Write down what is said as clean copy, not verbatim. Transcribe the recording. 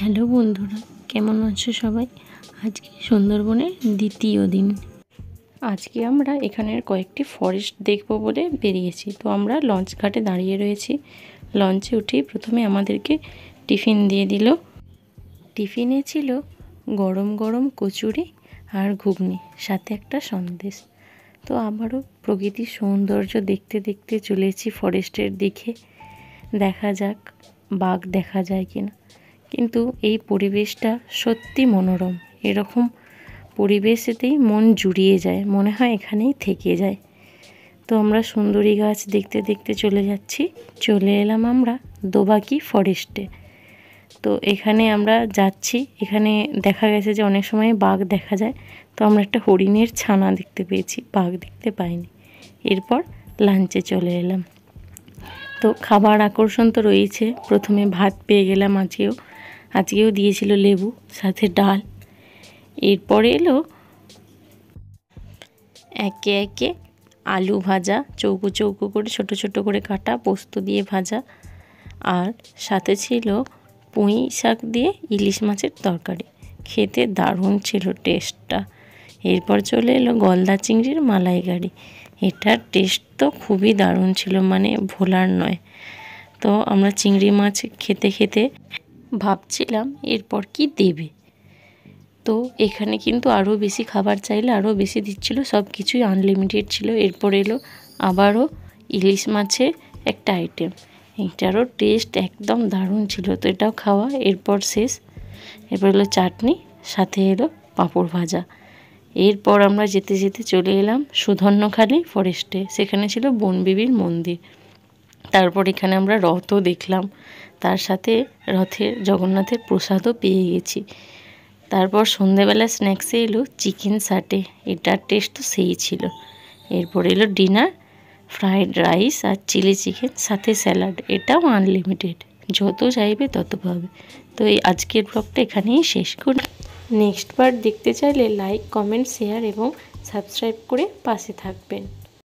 Hello বন্ধুরা, কেমন আছো সবাই? আজকে সুন্দরবনের দ্বিতীয় দিন। আজকে আমরা এখানের কয়েকটি ফরেস্ট দেখব বলে বেরিয়েছি। তো আমরা লঞ্চ ঘাটে দাঁড়িয়ে রয়েছি। লঞ্চে উঠেই প্রথমে আমাদেরকে টিফিন দিয়ে দিল। টিফিনে ছিল গরম গরম কচুরি আর ঘুগনি, সাথে একটা সন্দেশ। তো আবারও প্রকৃতির সৌন্দর্য দেখতে দেখতে চলেছি ফরেস্টের দিকে। দেখা যাক বাঘ দেখা যায় কিনা। কিন্তু এই পরিবেশটা সত্যি মনোরম। এরকম পরিবেশেতেই মন জুড়িয়ে যায়, মনে হয় এখানেই থেকে যায়। তো আমরা সুন্দরী গাছ দেখতে দেখতে চলে যাচ্ছি। চলে এলাম আমরা দোবাকি ফরেস্টে। তো এখানে আমরা যাচ্ছি। এখানে দেখা গেছে যে অনেক সময় বাঘ দেখা যায়। তো আমরা একটা হরিণের ছানা দেখতে পেয়েছি, বাঘ দেখতে পাইনি। এরপর লাঞ্চে চলে এলাম। তো খাবার আকর্ষণ তো রয়েছে। প্রথমে ভাত পেয়ে গেলাম, আজকেও দিয়েছিল লেবু, সাথে ডাল। এরপরে এলো একে একে আলু ভাজা, চৌকো চৌকো করে ছোট ছোট করে কাটা, পোস্ত দিয়ে ভাজা, আর সাথে ছিল পুঁই শাক দিয়ে ইলিশ মাছের তরকারি। খেতে দারুণ ছিল টেস্টটা। এরপর চলে এলো গলদা চিংড়ির মালাইকারি। এটার টেস্ট তো খুবই দারুণ ছিল, মানে ভোলার নয়। তো আমরা চিংড়ি মাছ খেতে খেতে ভাবছিলাম এরপর কি দেবে। তো এখানে কিন্তু আরও বেশি খাবার চাইলে আরও বেশি দিচ্ছিল, সব কিছুই আনলিমিটেড ছিল। এরপর এলো আবারও ইলিশ মাছের একটা আইটেম। এটারও টেস্ট একদম দারুণ ছিল। তো এটাও খাওয়া, এরপর শেষ। এরপর এলো চাটনি, সাথে এলো পাঁপড় ভাজা। এরপর আমরা যেতে যেতে চলে এলাম সুধন্যখালি ফরেস্টে। সেখানে ছিল বনবিবির মন্দির। তারপর এখানে আমরা রথও দেখলাম, তার সাথে রথের জগন্নাথের প্রসাদও পেয়ে গেছি। তারপর সন্ধেবেলা স্ন্যাক্সে এলো চিকেন সাটে। এটার টেস্ট তো সেই ছিল। এরপর এলো ডিনার, ফ্রাইড রাইস আর চিলি চিকেন, সাথে স্যালাড। এটাও আনলিমিটেড, যত চাইবে তত পাবে। তো এই আজকের ব্লগটা এখানেই শেষ করি। নেক্সট বার দেখতে চাইলে লাইক, কমেন্ট, শেয়ার এবং সাবস্ক্রাইব করে পাশে থাকবেন।